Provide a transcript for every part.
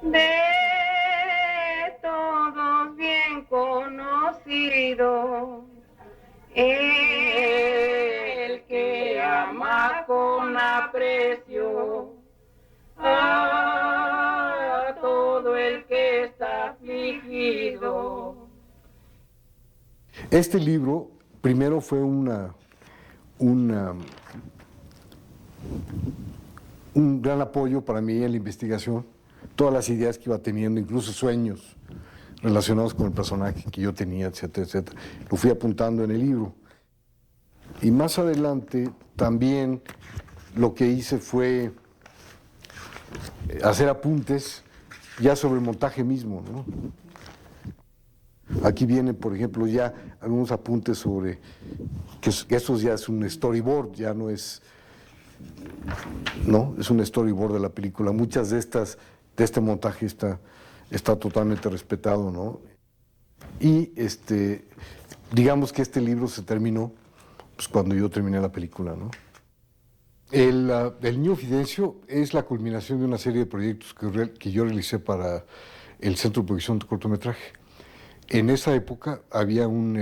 de todos bien conocido, el que ama con aprecio a todo el que está afligido. Este libro primero fue una, un gran apoyo para mí en la investigación, todas las ideas que iba teniendo, incluso sueños relacionados con el personaje que yo tenía, etcétera, etcétera. Lo fui apuntando en el libro. Y más adelante también lo que hice fue hacer apuntes ya sobre el montaje mismo, ¿no? Aquí vienen, por ejemplo, ya algunos apuntes sobre que esto ya es un storyboard, ya no es, no, es un storyboard de la película. Muchas de este montaje está totalmente respetado, ¿no? Y digamos que este libro se terminó pues, cuando yo terminé la película, ¿no? El Niño Fidencio es la culminación de una serie de proyectos que yo realicé para el Centro de Producción de Cortometraje. En esa época había un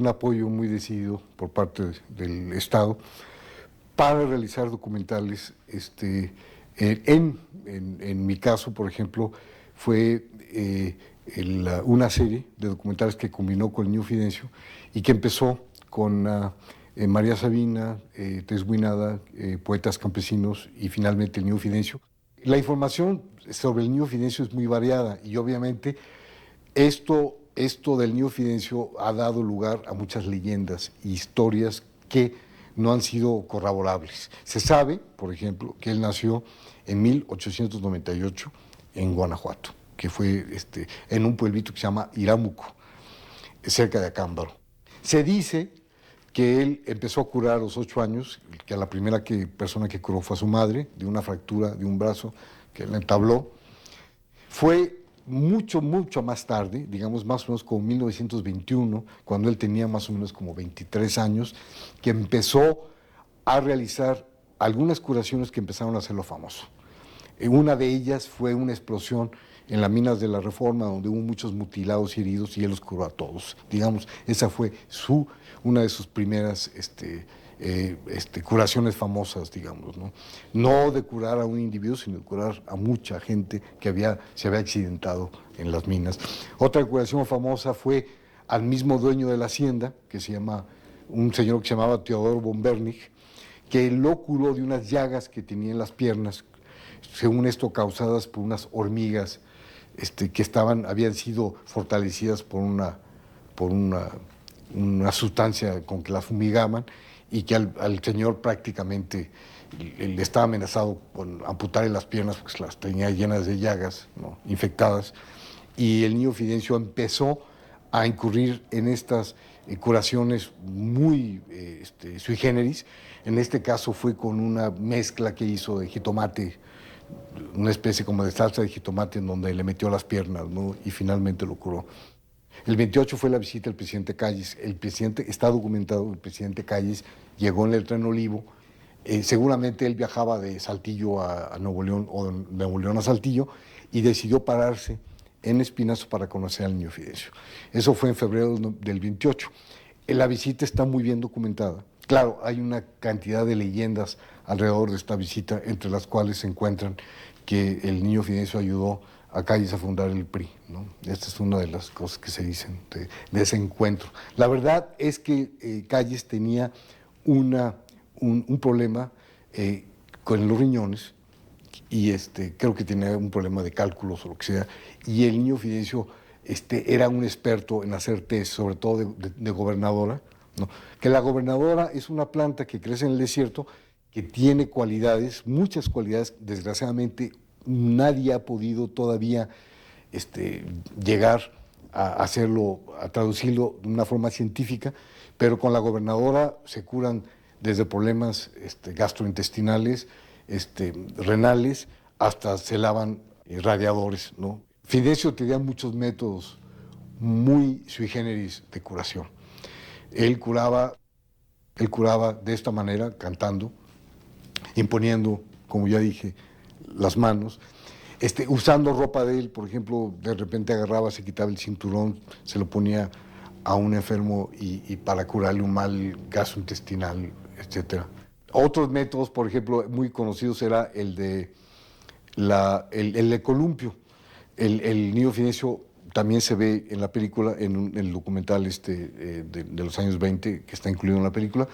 apoyo muy decidido por parte del Estado para realizar documentales. En mi caso, por ejemplo, fue una serie de documentales que combinó con el Niño Fidencio y que empezó con María Sabina, Tess Guinada, Poetas Campesinos y finalmente el Niño Fidencio. La información sobre el Niño Fidencio es muy variada y obviamente esto del Niño Fidencio ha dado lugar a muchas leyendas e historias que no han sido corroborables. Se sabe, por ejemplo, que él nació en 1898 en Guanajuato, que fue en un pueblito que se llama Iramuco, cerca de Acámbaro. Se dice que él empezó a curar a los 8 años, que la primera persona que curó fue a su madre, de una fractura de un brazo que le entabló. Fue mucho más tarde, digamos más o menos como 1921, cuando él tenía más o menos como 23 años, que empezó a realizar algunas curaciones que empezaron a hacerlo famoso. Una de ellas fue una explosión en las minas de la Reforma, donde hubo muchos mutilados y heridos, y él los curó a todos. Digamos, esa fue una de sus primeras curaciones famosas, digamos, ¿no? No de curar a un individuo, sino de curar a mucha gente que se había accidentado en las minas. Otra curación famosa fue al mismo dueño de la hacienda, un señor que se llamaba Teodoro von Bernich, que lo curó de unas llagas que tenía en las piernas, según esto causadas por unas hormigas que habían sido fortalecidas por una sustancia con que las fumigaban y que al señor prácticamente le estaba amenazado con amputarle las piernas porque las tenía llenas de llagas, ¿no?, infectadas. Y el Niño Fidencio empezó a incurrir en estas curaciones muy sui generis. En este caso fue con una mezcla que hizo de jitomate, una especie como de salsa de jitomate en donde le metió las piernas, ¿no?, y finalmente lo curó. El 28 fue la visita del presidente Calles. Está documentado, el presidente Calles llegó en el tren Olivo. Seguramente él viajaba de Saltillo a Nuevo León o de Nuevo León a Saltillo y decidió pararse en Espinazo para conocer al Niño Fidencio. Eso fue en febrero del 28. La visita está muy bien documentada. Claro, hay una cantidad de leyendas alrededor de esta visita, entre las cuales se encuentran que el Niño Fidencio ayudó a Calles a fundar el PRI, ¿no? Esta es una de las cosas que se dicen de ese encuentro. La verdad es que Calles tenía un problema con los riñones y creo que tenía un problema de cálculos o lo que sea, y el Niño Fidencio era un experto en hacer test, sobre todo de gobernadora, ¿no? Que la gobernadora es una planta que crece en el desierto, que tiene cualidades, muchas cualidades. Desgraciadamente nadie ha podido todavía llegar a hacerlo, a traducirlo de una forma científica, pero con la gobernadora se curan desde problemas gastrointestinales, renales, hasta se lavan radiadores, ¿no? Fidencio tenía muchos métodos muy sui generis de curación. Él curaba de esta manera, cantando, imponiendo, como ya dije, las manos. usando ropa de él, por ejemplo, de repente agarraba, se quitaba el cinturón, se lo ponía a un enfermo y para curarle un mal gastrointestinal, etcétera. Otros métodos, por ejemplo, muy conocidos era el de columpio. El niño Fidencio también se ve en la película, en el documental de los años 20, que está incluido en la película,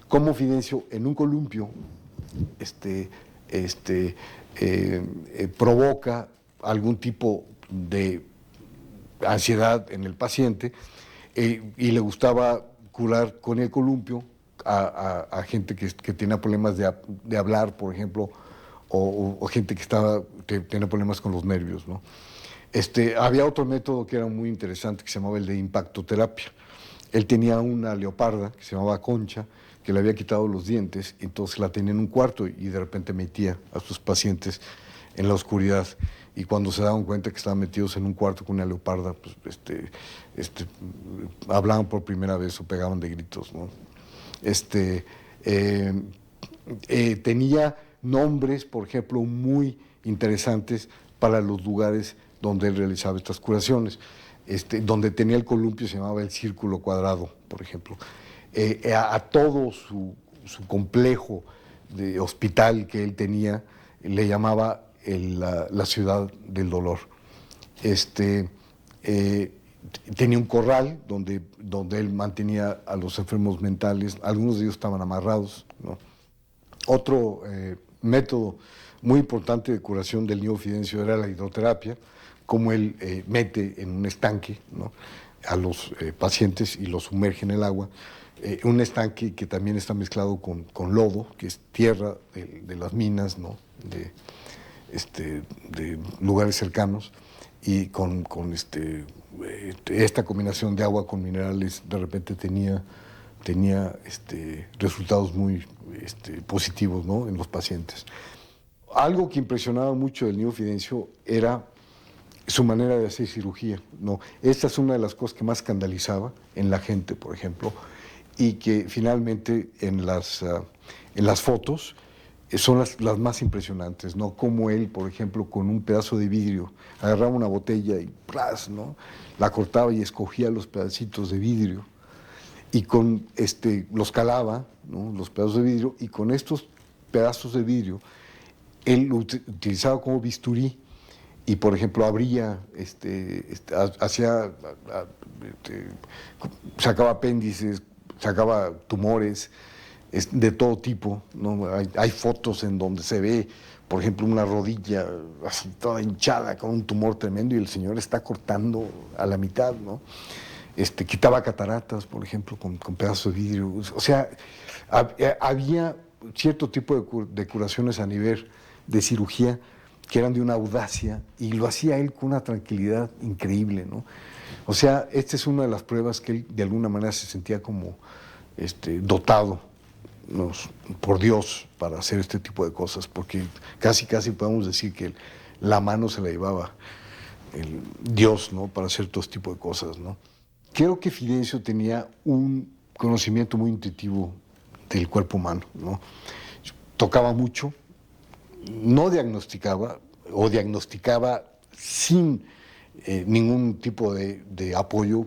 cómo Fidencio en un columpio provoca algún tipo de ansiedad en el paciente y le gustaba curar con el columpio a gente que tenía problemas de hablar, por ejemplo, o gente que tenía problemas con los nervios, ¿no? Había otro método que era muy interesante que se llamaba el de impactoterapia. Él tenía una leoparda que se llamaba Concha, que le había quitado los dientes, entonces la tenía en un cuarto y de repente metía a sus pacientes en la oscuridad. Y cuando se daban cuenta que estaban metidos en un cuarto con una leoparda, pues hablaban por primera vez o pegaban de gritos, ¿no? Tenía nombres, por ejemplo, muy interesantes para los lugares donde él realizaba estas curaciones. Donde tenía el columpio se llamaba el Círculo Cuadrado, por ejemplo. A todo su complejo de hospital que él tenía le llamaba la ciudad del dolor. Tenía un corral donde él mantenía a los enfermos mentales, algunos de ellos estaban amarrados, ¿no? Otro método muy importante de curación del niño Fidencio era la hidroterapia, como él mete en un estanque, ¿no?, a los pacientes y los sumerge en el agua. Un estanque que también está mezclado con lodo, que es tierra de las minas, ¿no?, de lugares cercanos, y con esta combinación de agua con minerales de repente tenía resultados muy positivos, ¿no?, en los pacientes. Algo que impresionaba mucho del niño Fidencio era su manera de hacer cirugía, ¿no? Esta es una de las cosas que más escandalizaba en la gente, por ejemplo, y que finalmente en las fotos son las más impresionantes, ¿no? Como él, por ejemplo, con un pedazo de vidrio, agarraba una botella y ¡plas!, ¿no?, la cortaba y escogía los pedacitos de vidrio y los calaba, ¿no?, los pedazos de vidrio, y con estos pedazos de vidrio él lo utilizaba como bisturí y, por ejemplo, abría, sacaba apéndices, sacaba tumores de todo tipo, ¿no? Hay fotos en donde se ve, por ejemplo, una rodilla así toda hinchada con un tumor tremendo y el señor está cortando a la mitad, ¿no? Quitaba cataratas, por ejemplo, con pedazos de vidrio. O sea, había cierto tipo de curaciones a nivel de cirugía que eran de una audacia, y lo hacía él con una tranquilidad increíble, ¿no? O sea, esta es una de las pruebas que él de alguna manera se sentía como dotado, ¿no?, por Dios para hacer este tipo de cosas, porque casi podemos decir que la mano se la llevaba el Dios, ¿no?, para hacer todo este tipo de cosas, ¿no? Creo que Fidencio tenía un conocimiento muy intuitivo del cuerpo humano, ¿no? Tocaba mucho, no diagnosticaba o diagnosticaba sin ningún tipo de apoyo,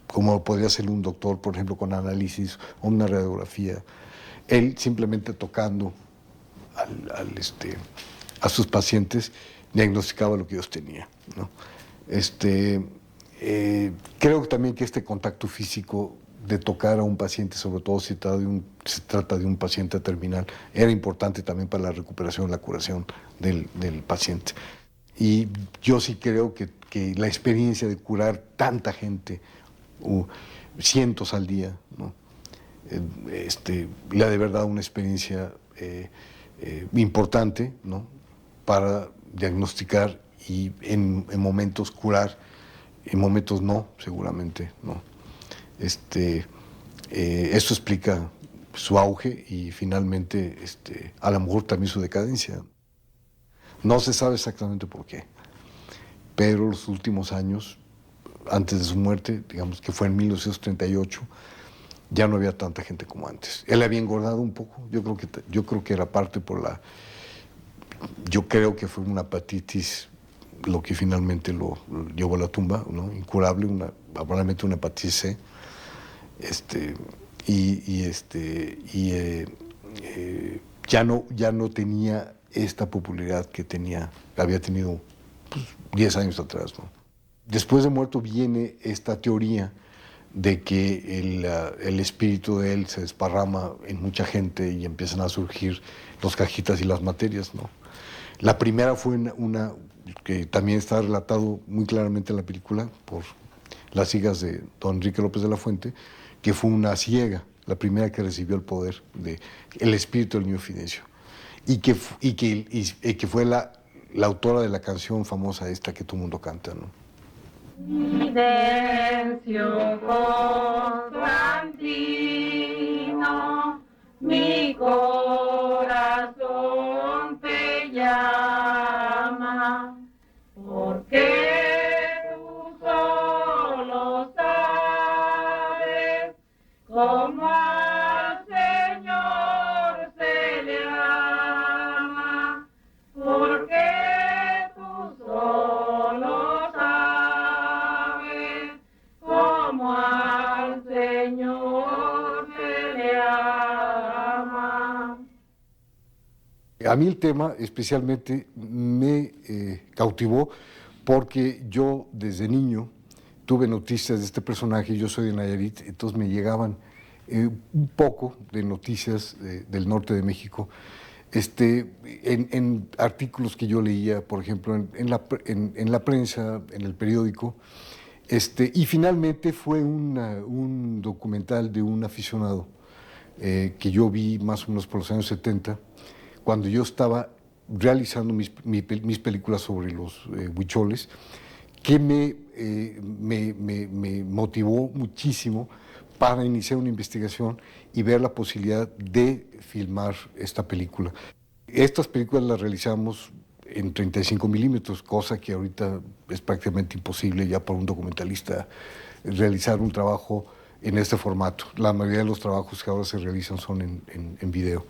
como podría ser un doctor, por ejemplo, con análisis o una radiografía. Él simplemente tocando a sus pacientes diagnosticaba lo que ellos tenían, ¿no? Creo que también que este contacto físico de tocar a un paciente, sobre todo si se trata de un paciente terminal, era importante también para la recuperación, la curación del paciente. Y yo sí creo que la experiencia de curar tanta gente, cientos al día, ¿no?, le ha de verdad una experiencia importante, ¿no?, para diagnosticar y en momentos curar, en momentos no, seguramente, ¿no? Esto explica su auge y finalmente a lo mejor también su decadencia. No se sabe exactamente por qué, pero los últimos años, antes de su muerte, digamos que fue en 1938, ya no había tanta gente como antes. Él había engordado un poco, yo creo que era parte por yo creo que fue una hepatitis lo que finalmente lo llevó a la tumba, ¿no? Incurable, probablemente una hepatitis C. Ya no tenía esta popularidad que había tenido pues, 10 años atrás, ¿no? Después de muerto viene esta teoría de que el espíritu de él se desparrama en mucha gente y empiezan a surgir los cajitas y las materias, ¿no? La primera fue una que también está relatado muy claramente en la película por las hijas de don Enrique López de la Fuente, que fue una ciega, la primera que recibió el poder el espíritu del niño Fidencio, y que fue la autora de la canción famosa esta que todo el mundo canta, ¿no? Fidencio Constantino, mi corazón te llama, porque tú solo sabes cómo al Señor se le ama, porque tú solo sabes cómo al Señor se le ama. A mí el tema especialmente me cautivó porque yo desde niño tuve noticias de este personaje, yo soy de Nayarit, entonces me llegaban un poco de noticias del norte de México, en artículos que yo leía, por ejemplo, en la prensa, en el periódico, y finalmente fue un documental de un aficionado que yo vi más o menos por los años 70, cuando yo estaba realizando mis películas sobre los huicholes, que me motivó muchísimo para iniciar una investigación y ver la posibilidad de filmar esta película. Estas películas las realizamos en 35 milímetros, cosa que ahorita es prácticamente imposible ya para un documentalista realizar un trabajo en este formato. La mayoría de los trabajos que ahora se realizan son en video.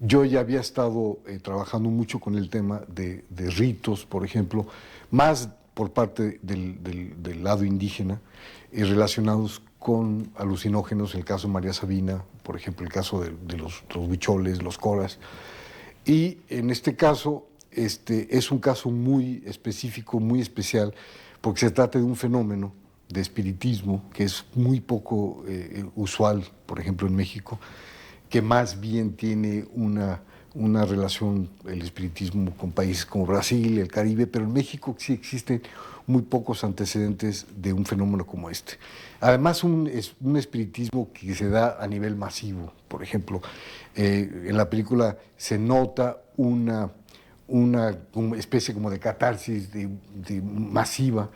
Yo ya había estado trabajando mucho con el tema de ritos, por ejemplo, más por parte del lado indígena, relacionados con alucinógenos, el caso de María Sabina, por ejemplo, el caso de los huicholes, los coras. Y en este caso, es un caso muy específico, muy especial, porque se trata de un fenómeno de espiritismo que es muy poco usual, por ejemplo, en México, que más bien tiene una relación, el espiritismo, con países como Brasil, el Caribe, pero en México sí existen muy pocos antecedentes de un fenómeno como este. Además, es un espiritismo que se da a nivel masivo. Por ejemplo, en la película se nota una especie como de catarsis masiva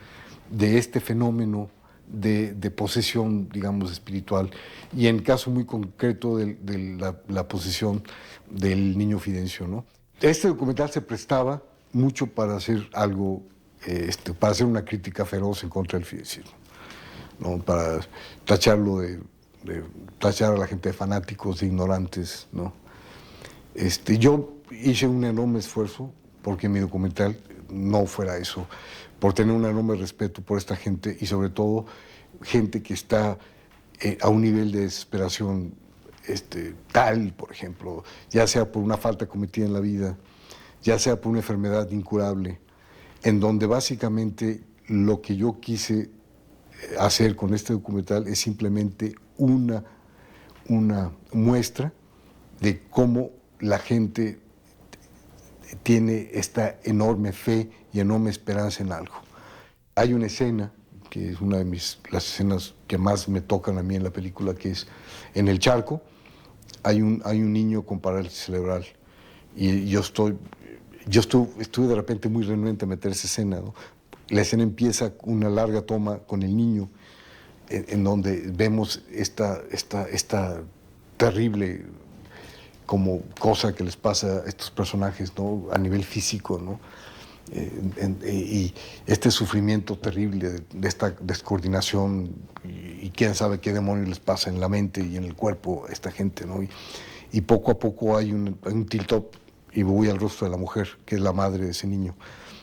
de este fenómeno de posesión, digamos, espiritual, y en el caso muy concreto de la posesión del niño Fidencio, ¿no? Este documental se prestaba mucho para hacer algo, para hacer una crítica feroz en contra del fidencismo, ¿no? Para tacharlo tachar a la gente de fanáticos, de ignorantes, ¿no? Yo hice un enorme esfuerzo porque mi documental no fuera eso, por tener un enorme respeto por esta gente y sobre todo gente que está a un nivel de desesperación tal, por ejemplo, ya sea por una falta cometida en la vida, ya sea por una enfermedad incurable, en donde básicamente lo que yo quise hacer con este documental es simplemente una muestra de cómo la gente tiene esta enorme fe y enorme esperanza en algo. Hay una escena, que es una de las escenas que más me tocan a mí en la película, que es en el charco, hay un niño con parálisis cerebral, y yo estuve de repente muy renuente a meter esa escena, ¿no? La escena empieza con una larga toma con el niño, en donde vemos esta terrible como cosa que les pasa a estos personajes, ¿no? A nivel físico, ¿no? Y este sufrimiento terrible de esta descoordinación y quién sabe qué demonios les pasa en la mente y en el cuerpo a esta gente, ¿no? Y poco a poco hay un tilt-up y voy al rostro de la mujer, que es la madre de ese niño,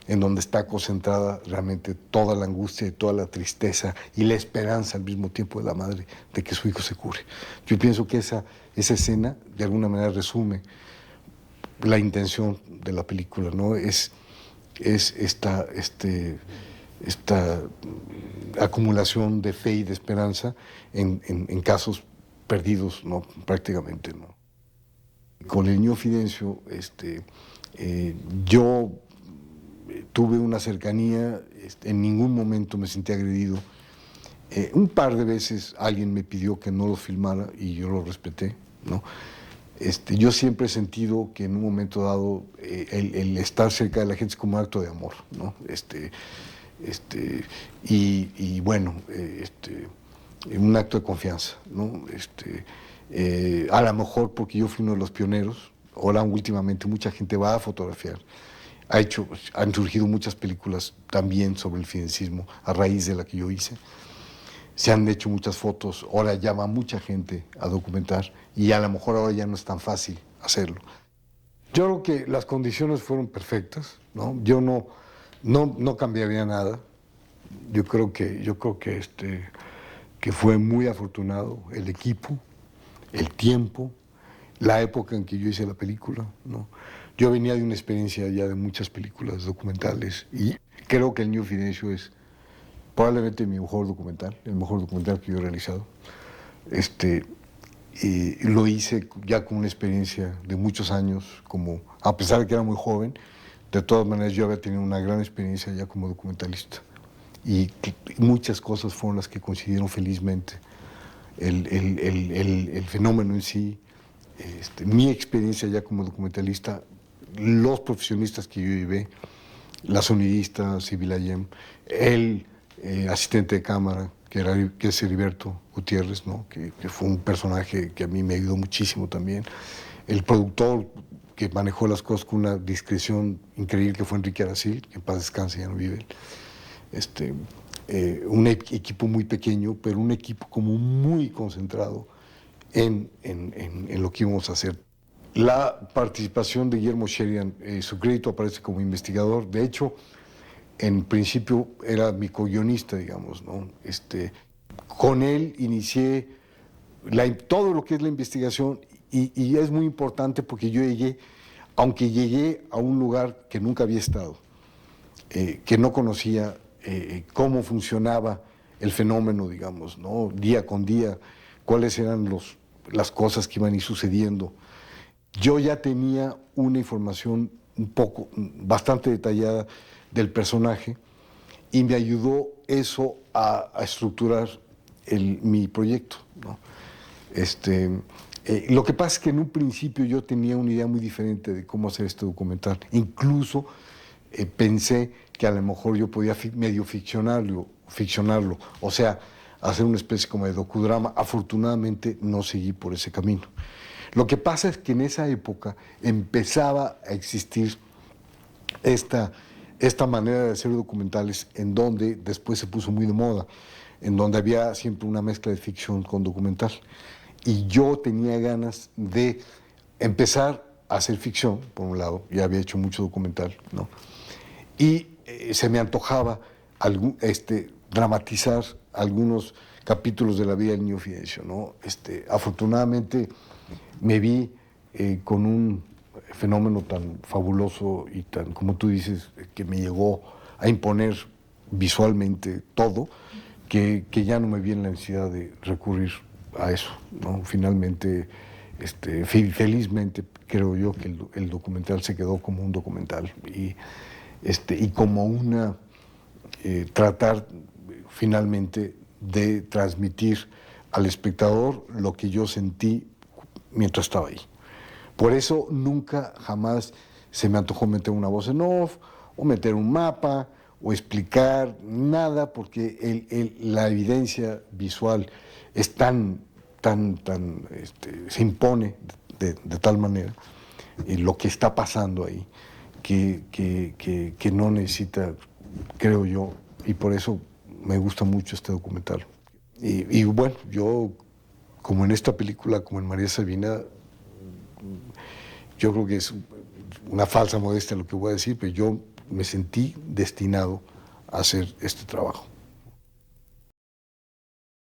en donde está concentrada realmente toda la angustia y toda la tristeza y la esperanza al mismo tiempo de la madre de que su hijo se cure. Yo pienso que esa escena de alguna manera resume la intención de la película, ¿no? Es esta acumulación de fe y de esperanza en casos perdidos, ¿no? Prácticamente, ¿no? Con el niño Fidencio, yo tuve una cercanía, en ningún momento me sentí agredido. Un par de veces alguien me pidió que no lo filmara y yo lo respeté, ¿no? Yo siempre he sentido que en un momento dado el estar cerca de la gente es como un acto de amor, ¿no? Y bueno, un acto de confianza, ¿no? A lo mejor porque yo fui uno de los pioneros, ahora últimamente mucha gente va a fotografiar. Han surgido muchas películas también sobre el fidencismo a raíz de la que yo hice. Se han hecho muchas fotos, ahora llama mucha gente a documentar y a lo mejor ahora ya no es tan fácil hacerlo. Yo creo que las condiciones fueron perfectas, ¿no? Yo no cambiaría nada. Yo creo que fue muy afortunado el equipo, el tiempo, la época en que yo hice la película, ¿no? Yo venía de una experiencia ya de muchas películas documentales y creo que El Niño Fidencio es probablemente mi mejor documental, el mejor documental que yo he realizado. Y lo hice ya con una experiencia de muchos años, a pesar de que era muy joven, de todas maneras yo había tenido una gran experiencia ya como documentalista. Y muchas cosas fueron las que coincidieron felizmente. El fenómeno en sí, mi experiencia ya como documentalista, los profesionistas que yo llevé, la sonidista Sibila Ayem, el asistente de cámara, que es Heriberto Gutiérrez, ¿no? que fue un personaje que a mí me ayudó muchísimo también, el productor que manejó las cosas con una discreción increíble, que fue Enrique Aracil, que en paz descanse, ya no vive. Un equipo muy pequeño, pero un equipo como muy concentrado en lo que íbamos a hacer. La participación de Guillermo Sheridan, su crédito aparece como investigador. De hecho, en principio era mi co-guionista, digamos, ¿no? Con él inicié todo lo que es la investigación y es muy importante porque yo aunque llegué a un lugar que nunca había estado, que no conocía cómo funcionaba el fenómeno, digamos, ¿no? Día con día, cuáles eran las cosas que iban a ir sucediendo. Yo ya tenía una información bastante detallada del personaje y me ayudó eso a estructurar mi proyecto, ¿no? Lo que pasa es que en un principio yo tenía una idea muy diferente de cómo hacer este documental. Incluso pensé que a lo mejor yo podía medio ficcionarlo, o sea, hacer una especie como de docudrama. Afortunadamente no seguí por ese camino. Lo que pasa es que en esa época empezaba a existir esta manera de hacer documentales en donde después se puso muy de moda, en donde había siempre una mezcla de ficción con documental. Y yo tenía ganas de empezar a hacer ficción, por un lado, ya había hecho mucho documental, ¿no? Y se me antojaba dramatizar algunos capítulos de la vida del Niño Fidencio, ¿no? Afortunadamente me vi con un fenómeno tan fabuloso y tan, como tú dices, que me llegó a imponer visualmente todo, que ya no me vi en la necesidad de recurrir a eso, ¿no? Finalmente, felizmente, creo yo que el documental se quedó como un documental y como tratar finalmente de transmitir al espectador lo que yo sentí mientras estaba ahí. Por eso nunca, jamás se me antojó meter una voz en off, o meter un mapa, o explicar nada, porque la evidencia visual es se impone de tal manera lo que está pasando ahí, que no necesita, creo yo, y por eso me gusta mucho este documental. Y bueno, yo, como en esta película, como en María Sabina, yo creo que una falsa modestia en lo que voy a decir, pero yo me sentí destinado a hacer este trabajo.